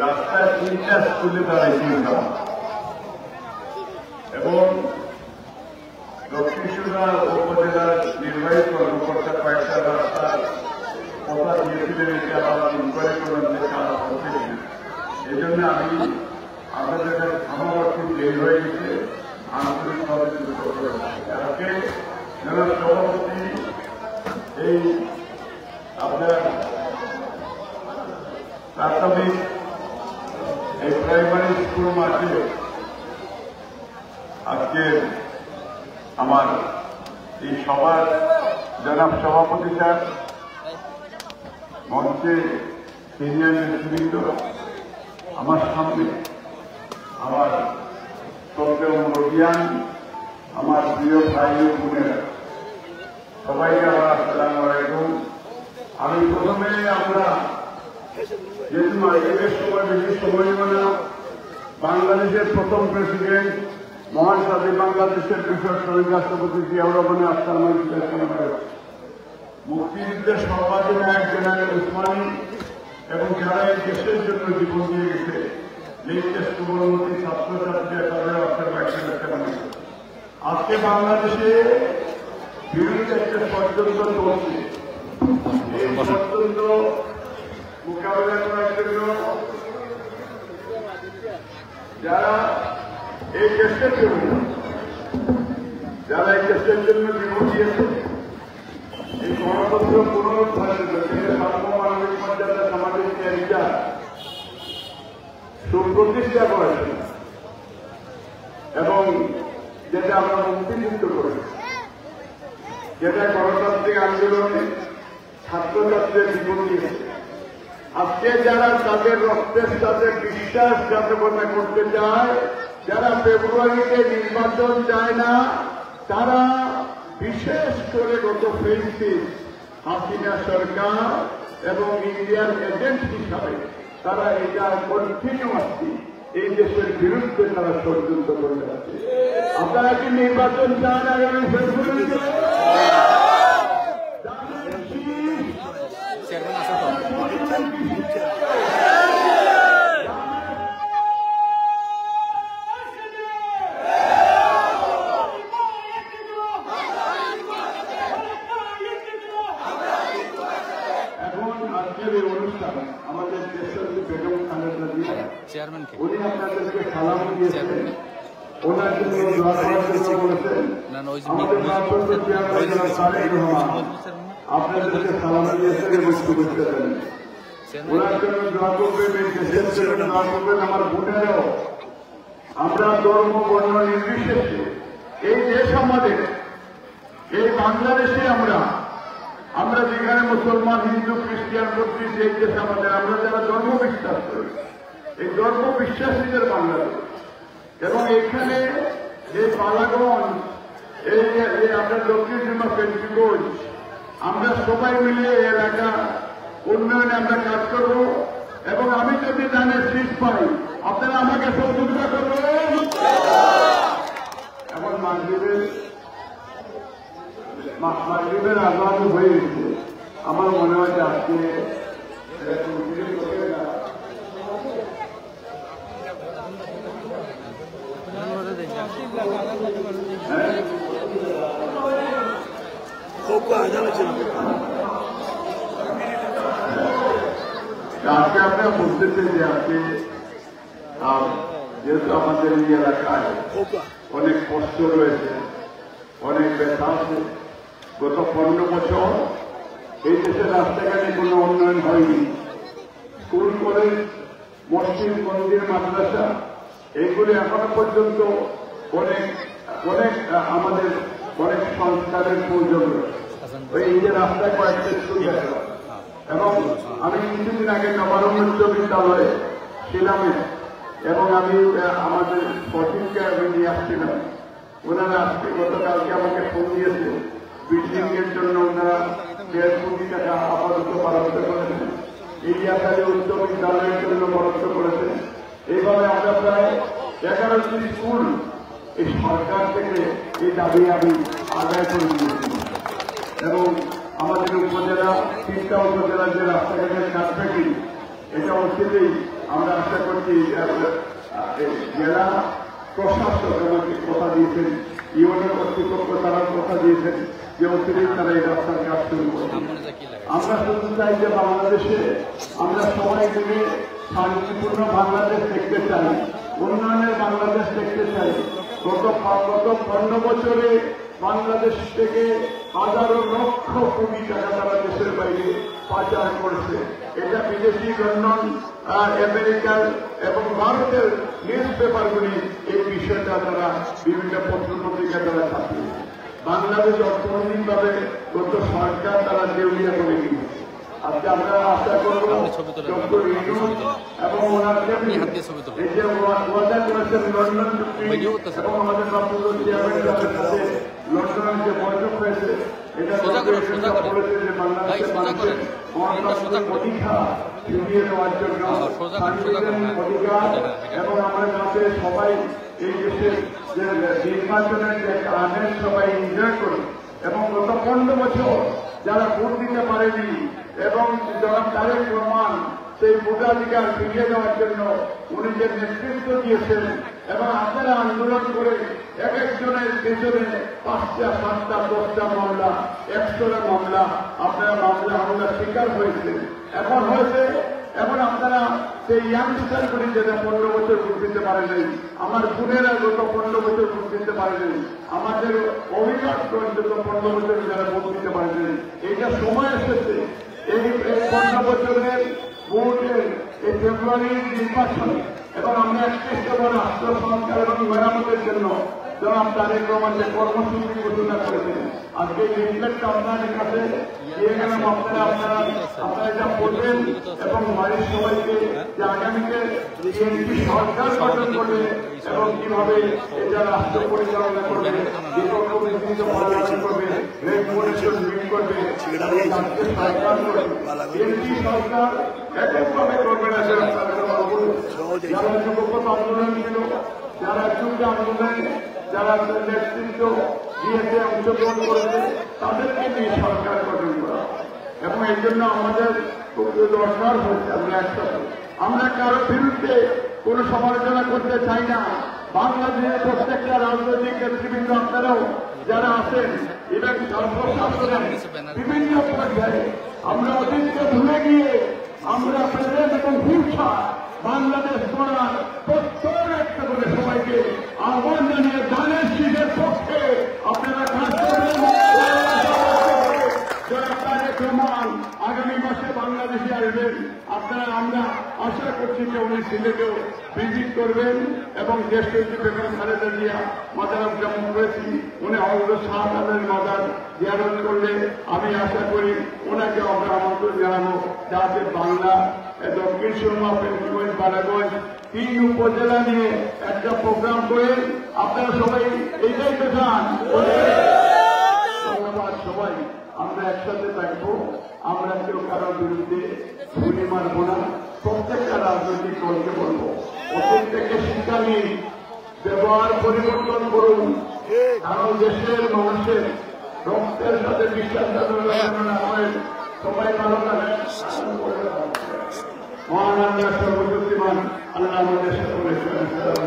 রাস্তায় 3টা স্কুলে দাঁড়াইছিলাম এবং দক্ষিণ সুরমা উপজেলার নির্বাহী কর্মকর্তা কয়েকটা রাস্তার কথা দিয়েছিলেন, এটা আবার ইনকোয়ারি করলাম যে কাজ হচ্ছে। এই জন্য আমি আপনাদের কাছে আমার খুব দেরি হয়ে গেছে, আন্তরিকভাবে আজকে জেলা সভাপতি এই আপনার প্রাথমিক এই প্রাইমারি স্কুল মাঠে আজকে আমার এই সভার জনাব সভাপতি স্যার, মঞ্চে সিনিয়র নেতৃবৃন্দ, আমার সামনে আমার শ্রদ্ধেয় মুরব্বিয়ান, আমার প্রিয় ভাই ও বোনেরা, সবাইকে আমার আসসালামু আলাইকুম। আমি প্রথমে আমরা যেহেতু মাইকের সময় বেশি সময় নেব না, বাংলাদেশের প্রথম প্রেসিডেন্ট মহান স্বাধীন বাংলাদেশের বিষয় শহীদ রাষ্ট্রপতি জিয়াউর রহমানের আস্থার মুক্তিযুদ্ধের সর্বাধিনায়ক জেনারেল উসমানী এবং যারা এই দেশের জন্য জীবন দিয়ে গেছে, দেশের শুভমন্ত্রী ছাত্রছাত্রীরা তাদের অর্থের বাইরে রাখতে পারে। আজকে বাংলাদেশে বিরোধী একটা ষড়যন্ত্র চলছে, এই ষড়যন্ত্র মোকাবিলা করার জন্য যারা এই দেশের জন্য জীবন দিয়েছে, এই গণতন্ত্র পুনরুদ্ধারের জন্য সার্বমানবিক মর্যাদা সামাজিক ন্যায়িকা সুপ্রতিষ্ঠা করেছে এবং যেটা আমরা মুক্তিযুদ্ধ করেছি, যেটা গণতান্ত্রিক আন্দোলনে ছাত্রছাত্রীদের জীবন দিয়েছে। আজকে যারা তাদের রক্তের সাথে বিশ্বাসঘাতকতা করতে চায়, যারা ফেব্রুয়ারিতে নির্বাচন চায় না, তারা বিশেষ করে গত ফেব্রুয়ারি হাসিনা সরকার এবং ইন্ডিয়ান এজেন্ট হিসাবে তারা এটা কন্টিনিউয়াসলি এই দেশের বিরুদ্ধে তারা ষড়যন্ত্র করে যাচ্ছে। আপনারা কি নির্বাচন চান আগামী ফেব্রুয়ারিতে? আমাদের দেশের বেগম খালেদা জিয়া উনি আপনাদেরকে সালাম দিয়েছেন, ওনার জন্য দোয়া করার জন্য বলেছেন। আমাদের ভারপ্রাপ্ত চেয়ারম্যান তারেক রহমান আপনাদেরকে সালাম দিয়েছেন এবং শুভেচ্ছা জানান। ওনার জন্য দোয়া করবেন, এই দেশের জন্য দোয়া করবেন। আমার বোনেরাও, আমরা ধর্ম বর্ণ নির্বিশেষে এই দেশ আমাদের, এই বাংলাদেশে আমরা যেখানে মুসলমান, হিন্দু, খ্রিস্টান, বৌদ্ধ, এই দেশ আমাদের, আমরা যারা ধর্ম বিশ্বাস করি, এই ধর্ম বিশ্বাসীদের বাংলাদেশ। এবং এখানে এই পালাগঞ্জ, এই আপনার দক্ষিণ সীমা পেন্সিগঞ্জ, আমরা সবাই মিলে এলাকা উন্নয়নে আমরা কাজ করব এবং আমি যদি জানি সিট পাই, আপনারা আমাকে সহযোগিতা করবেন। এখন মাগরিবের আজান হয়ে গেছে, আমার মনে হয় যে আজকে আজকে আপনারা বুঝতেছেন যে আজকে যেহেতু আমাদের এই এলাকায় অনেক কষ্ট রয়েছে, অনেক ব্যথা আছে। গত 15 বছর এই দেশের রাস্তাঘাটে কোনো উন্নয়ন হয়নি। স্কুল, কলেজ, মসজিদ, মন্দির, মাদ্রাসা এইগুলি এখনো পর্যন্ত অনেক আমাদের অনেক সংস্কারের প্রয়োজন রয়েছে। এই যে রাস্তায় কয়েকটা স্কুল গেছে এবং আমি কিছুদিন আগে নবারণ্য উচ্চ বিদ্যালয়ে ছিলাম এবং আমি আমাদের সচিবকে আমি নিয়ে আসছিলাম। ওনারা আজকে গতকালকে আমাকে ফোন দিয়েছে, বিল্ডিং এর জন্য ওনারা 1.5 কোটি টাকা আপাতত বরাদ্দ করেছেন, এই এলাকায় উচ্চ বিদ্যালয়ের জন্য বরাদ্দ করেছেন। এইভাবে আমরা প্রায় 11টি স্কুল এই সরকার থেকে এই দাবি আমি আদায় করে দিয়েছি এবং আমাদের উপজেলা 3টা উপজেলার যে রাস্তাঘাটের কাজ পেটি এটা অবশ্যই আমরা আশা করছি জেলা প্রশাসক আমাকে কথা দিয়েছেন, ইউনিয়ন কর্তৃপক্ষ তারা কথা দিয়েছেন যে অতিরিক্ত তারা এই রাস্তার কাজ শুরু করবে। আমরা শুধু চাই যে বাংলাদেশে আমরা সবাই মিলে শান্তিপূর্ণ বাংলাদেশ দেখতে চাই, উন্নয়নের বাংলাদেশ দেখতে চাই। গত 15 বছরে বাংলাদেশ থেকে হাজারো লক্ষ কোটি টাকা তারা দেশের বাইরে পাচার করছে। এটা বিদেশি লন্ডন, আমেরিকার এবং ভারতের নিউজ পেপারগুলি এই বিষয়টা তারা বিভিন্ন পত্রপত্রিকা তারা ছাপিয়েছে। বাংলাদেশ অর্থনৈতিকভাবে গত সরকার তারা দেউলিয়া করে গিয়েছে। আজকে আমরা আশা করব ডক্টর ইউনূস এবং ওনার এই যে ওয়াদা করেছেন লন্ডন চুক্তি এবং আমাদের ডক্টর চেয়ারম্যানের সাথে লন্ডনের যে বৈঠক হয়েছে এটা বলেছে যে বাংলাদেশের মানুষের গণতন্ত্রের অধিকার ফিরিয়ে দেওয়ার জন্য সাংবিধানিক অধিকার এবং আমাদের কাছে সবাই এই দেশের যে নির্বাচনের যে আইন সবাই এনজয় করি এবং গত 15 বছর যারা ভোট দিতে পারেনি এবং যারা তারেক রহমান সেই ভোটাধিকার ফিরিয়ে দেওয়ার জন্য উনি যে নেতৃত্ব দিয়েছেন এবং আপনারা আন্দোলন করে এক একজনের পেছনে 5টা 7টা 10টা মামলা 100টা মামলা আপনারা মামলা শিকার হয়েছে। এখন হয়েছে এখন আপনারা সেই ইয়াংস্টার করে যেটা 15 বছর ভোট দিতে পারে নাই, আমার বোনেরা গত 15 বছর ভোট দিতে পারে নাই, আমাদের অভিভাবক গত 15 বছর যারা ভোট দিতে পারে নাই, এইটা সময় এসেছে এই 15 বছরের ভোটের এই ফেব্রুয়ারির নির্বাচন এবং আমরা 31 রাষ্ট্র সংস্কার এবং মেরামতের জন্য জনাব তারেক রহমান যে কর্মসূচি ঘোষণা করেছেন, আজকে এই লিফলেটটা আপনাদের কাছে দিয়ে গেলাম। আপনারা এটা পড়বেন এবং বাড়ির সবাইকে যে আগামীতে বিএনপি সরকার গঠন করবে এবং কিভাবে এটা রাষ্ট্র পরিচালনা করবে, বিকল্প বিস্তৃত পরিচালনা করবে, রেগুলেশন বিল করবে, রাজ্যের সরকার করবে। বিএনপি সরকার এককভাবে করবে না, যারা যুবক আন্দোলন ছিল, যারা যুদ্ধ আন্দোলনে যারা নেতৃত্ব দিয়েছে অংশগ্রহণ করেছে তাদেরকে নিয়ে সরকার গঠন করা এবং এই জন্য আমাদের দরকার হচ্ছে আমরা একসাথে। আমরা কারো বিরুদ্ধে কোন সমালোচনা করতে চাই না। বাংলাদেশের প্রত্যেকটা রাজনৈতিক নেতৃবৃন্দ আপনারাও যারা আছেন এবং সর্বশাসনের বিভিন্ন পর্যায়ে আমরা অতীতকে ভুলে গিয়ে আমরা প্রেজেন্ট এবং ফিউচার বাংলাদেশ গড়ার প্রত্যেক একটা করে সবাইকে আহ্বান জানিয়ে ধানের শীতের পক্ষে আপনারা কাজ করবেন। তারেক রহমান আগামী মাসে বাংলাদেশে আসবেন। আপনারা আমরা আশা করছি যে উনি সিলেটেও ভিজিট করবেন এবং দেশকে বেগম খালেদা জিয়া মাজার যেমন করেছি উনি হজরত শাহজালালের মাজার জিয়ারত করলে আমি আশা করি ওনাকে আমরা আমন্ত্রণ জানাবো, যাতে বাংলা দক্ষিণ সুরমা ফেঞ্চিগঞ্জ বালাগঞ্জ 3 উপজেলা নিয়ে একটা প্রোগ্রাম করে আপনারা সবাই এইটাই তো চান। ধন্যবাদ সবাই, আমরা একসাথে থাকবো। আমরা কেউ কারোর বিরুদ্ধে গুলি মারবো না। প্রত্যেকটা রাজনৈতিক দলকে বলবো অতীত থেকে শিক্ষা নিয়ে ব্যবহার পরিবর্তন করুন, কারণ দেশের মানুষের রক্তের সাথে বিশ্বাসঘাতকতা না হয়। সবাই ভালো থাকেন। মহান আল্লাহ সর্বশক্তিমান আল্লাহ আমাদের সকলের